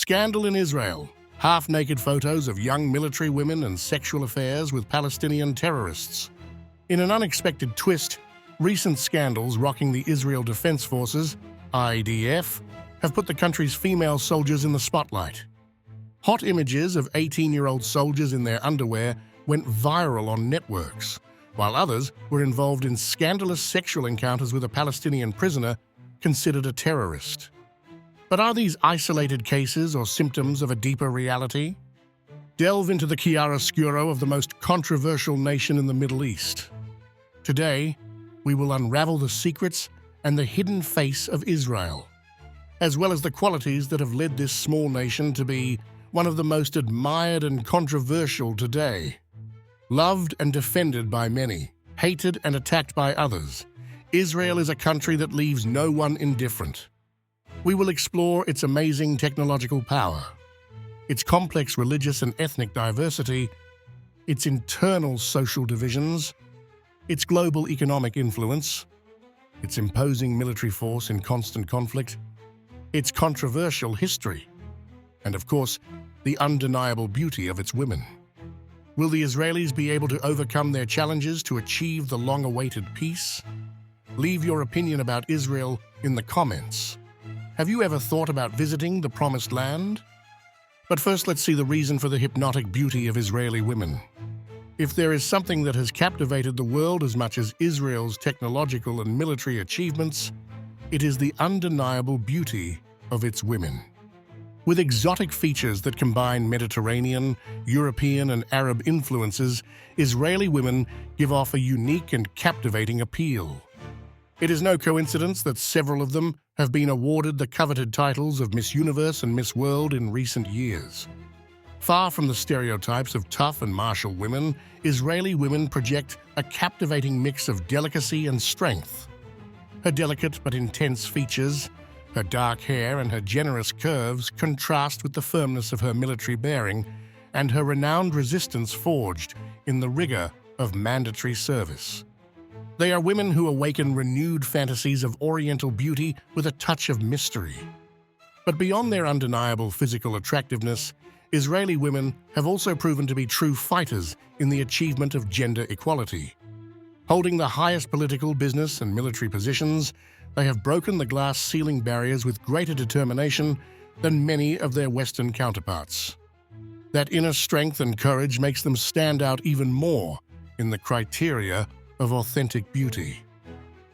Scandal in Israel. Half-naked photos of young military women and sexual affairs with Palestinian terrorists. In an unexpected twist, recent scandals rocking the Israel Defense Forces, IDF, have put the country's female soldiers in the spotlight. Hot images of 18-year-old soldiers in their underwear went viral on networks, while others were involved in scandalous sexual encounters with a Palestinian prisoner considered a terrorist. But are these isolated cases or symptoms of a deeper reality? Delve into the chiaroscuro of the most controversial nation in the Middle East. Today, we will unravel the secrets and the hidden face of Israel, as well as the qualities that have led this small nation to be one of the most admired and controversial today. Loved and defended by many, hated and attacked by others, Israel is a country that leaves no one indifferent. We will explore its amazing technological power, its complex religious and ethnic diversity, its internal social divisions, its global economic influence, its imposing military force in constant conflict, its controversial history, and of course, the undeniable beauty of its women. Will the Israelis be able to overcome their challenges to achieve the long-awaited peace? Leave your opinion about Israel in the comments. Have you ever thought about visiting the Promised Land? But first, let's see the reason for the hypnotic beauty of Israeli women. If there is something that has captivated the world as much as Israel's technological and military achievements, it is the undeniable beauty of its women. With exotic features that combine Mediterranean, European, and Arab influences, Israeli women give off a unique and captivating appeal. It is no coincidence that several of them have been awarded the coveted titles of Miss Universe and Miss World in recent years. Far from the stereotypes of tough and martial women, Israeli women project a captivating mix of delicacy and strength. Her delicate but intense features, her dark hair and her generous curves contrast with the firmness of her military bearing and her renowned resistance forged in the rigor of mandatory service. They are women who awaken renewed fantasies of Oriental beauty with a touch of mystery. But beyond their undeniable physical attractiveness, Israeli women have also proven to be true fighters in the achievement of gender equality. Holding the highest political, business, and military positions, they have broken the glass ceiling barriers with greater determination than many of their Western counterparts. That inner strength and courage makes them stand out even more in the criteria of authentic beauty.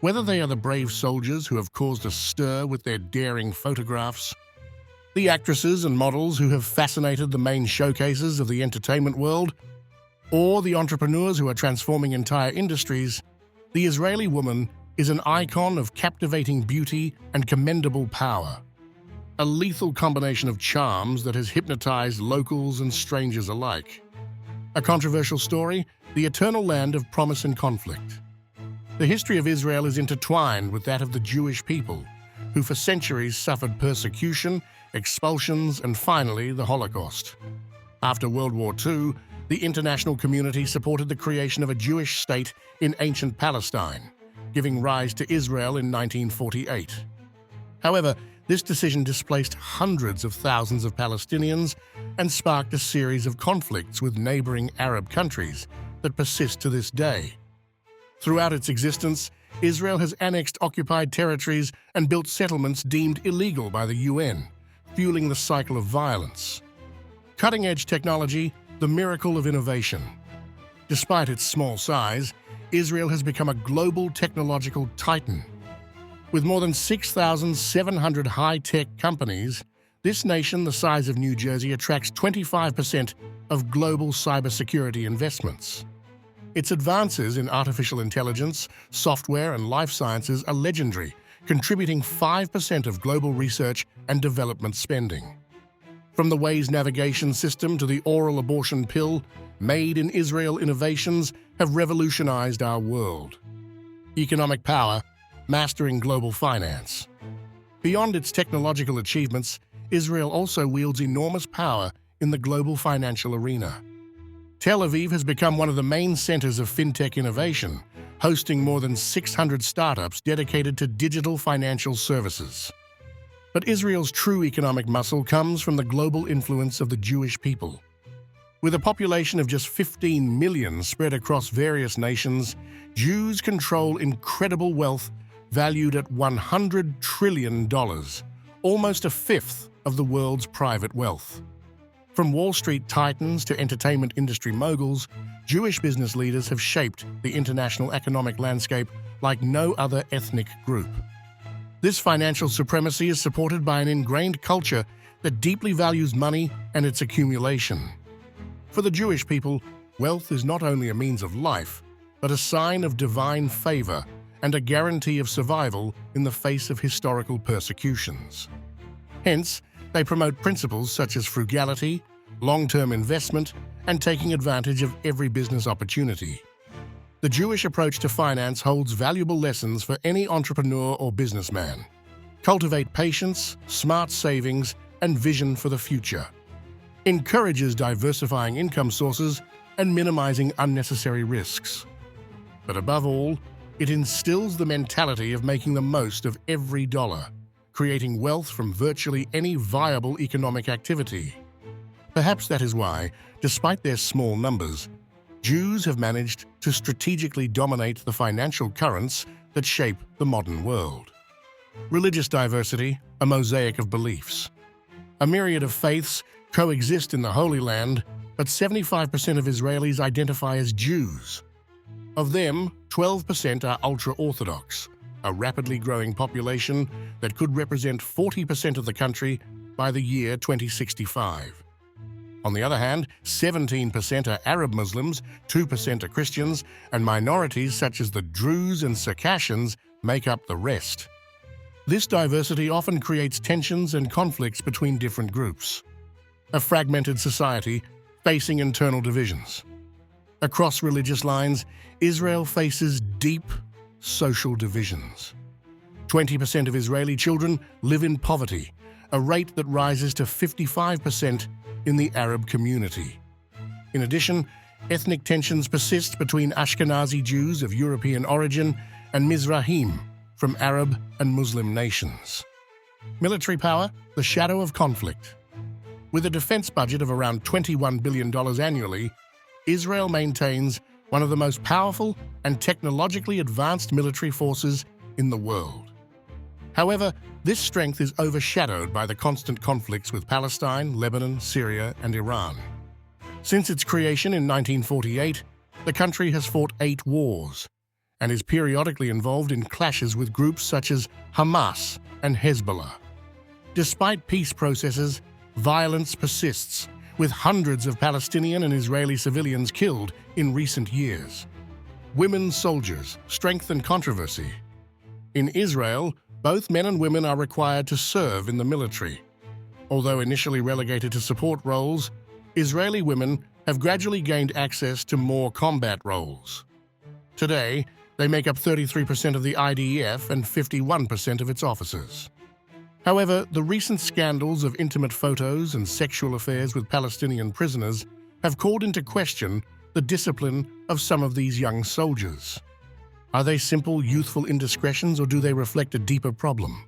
Whether they are the brave soldiers who have caused a stir with their daring photographs, the actresses and models who have fascinated the main showcases of the entertainment world, or the entrepreneurs who are transforming entire industries, the Israeli woman is an icon of captivating beauty and commendable power. A lethal combination of charms that has hypnotized locals and strangers alike. A controversial story, the eternal land of promise and conflict. The history of Israel is intertwined with that of the Jewish people, who for centuries suffered persecution, expulsions, and finally the Holocaust. After World War II, the international community supported the creation of a Jewish state in ancient Palestine, giving rise to Israel in 1948. However, this decision displaced hundreds of thousands of Palestinians and sparked a series of conflicts with neighboring Arab countries that persist to this day. Throughout its existence, Israel has annexed occupied territories and built settlements deemed illegal by the UN, fueling the cycle of violence. Cutting-edge technology, the miracle of innovation. Despite its small size, Israel has become a global technological titan. With more than 6,700 high-tech companies, this nation the size of New Jersey attracts 25% of global cybersecurity investments. Its advances in artificial intelligence, software, and life sciences are legendary, contributing 5% of global research and development spending. From the Waze navigation system to the oral abortion pill, made in Israel innovations have revolutionized our world. Economic power, mastering global finance. Beyond its technological achievements, Israel also wields enormous power in the global financial arena. Tel Aviv has become one of the main centers of fintech innovation, hosting more than 600 startups dedicated to digital financial services. But Israel's true economic muscle comes from the global influence of the Jewish people. With a population of just 15 million spread across various nations, Jews control incredible wealth valued at $100 trillion, almost a fifth of the world's private wealth. From Wall Street titans to entertainment industry moguls, Jewish business leaders have shaped the international economic landscape like no other ethnic group. This financial supremacy is supported by an ingrained culture that deeply values money and its accumulation. For the Jewish people, wealth is not only a means of life, but a sign of divine favor and a guarantee of survival in the face of historical persecutions. Hence, they promote principles such as frugality, long-term investment, and taking advantage of every business opportunity. The Jewish approach to finance holds valuable lessons for any entrepreneur or businessman. Cultivate patience, smart savings, and vision for the future. Encourages diversifying income sources and minimizing unnecessary risks. But above all, it instills the mentality of making the most of every dollar, creating wealth from virtually any viable economic activity. Perhaps that is why, despite their small numbers, Jews have managed to strategically dominate the financial currents that shape the modern world. Religious diversity, a mosaic of beliefs. A myriad of faiths coexist in the Holy Land, but 75% of Israelis identify as Jews. Of them, 12% are ultra-Orthodox, a rapidly growing population that could represent 40% of the country by the year 2065. On the other hand, 17% are Arab Muslims, 2% are Christians, and minorities such as the Druze and Circassians make up the rest. This diversity often creates tensions and conflicts between different groups. A fragmented society facing internal divisions. Across religious lines, Israel faces deep social divisions. 20% of Israeli children live in poverty, a rate that rises to 55% in the Arab community. In addition, ethnic tensions persist between Ashkenazi Jews of European origin and Mizrahim from Arab and Muslim nations. Military power, the shadow of conflict. With a defense budget of around $21 billion annually, Israel maintains one of the most powerful and technologically advanced military forces in the world. However, this strength is overshadowed by the constant conflicts with Palestine, Lebanon, Syria, and Iran. Since its creation in 1948, the country has fought 8 wars and is periodically involved in clashes with groups such as Hamas and Hezbollah. Despite peace processes, violence persists, with hundreds of Palestinian and Israeli civilians killed in recent years. Women soldiers, strength and controversy. In Israel, both men and women are required to serve in the military. Although initially relegated to support roles, Israeli women have gradually gained access to more combat roles. Today, they make up 33% of the IDF and 51% of its officers. However, the recent scandals of intimate photos and sexual affairs with Palestinian prisoners have called into question the discipline of some of these young soldiers. Are they simple, youthful indiscretions, or do they reflect a deeper problem?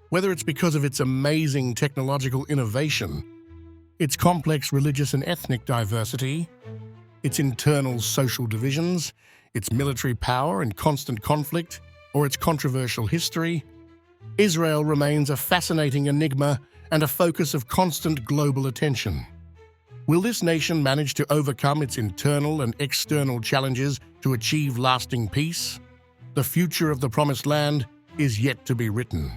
Whether it's because of its amazing technological innovation, its complex religious and ethnic diversity, its internal social divisions, its military power and constant conflict, or its controversial history, Israel remains a fascinating enigma and a focus of constant global attention. Will this nation manage to overcome its internal and external challenges to achieve lasting peace? The future of the Promised Land is yet to be written.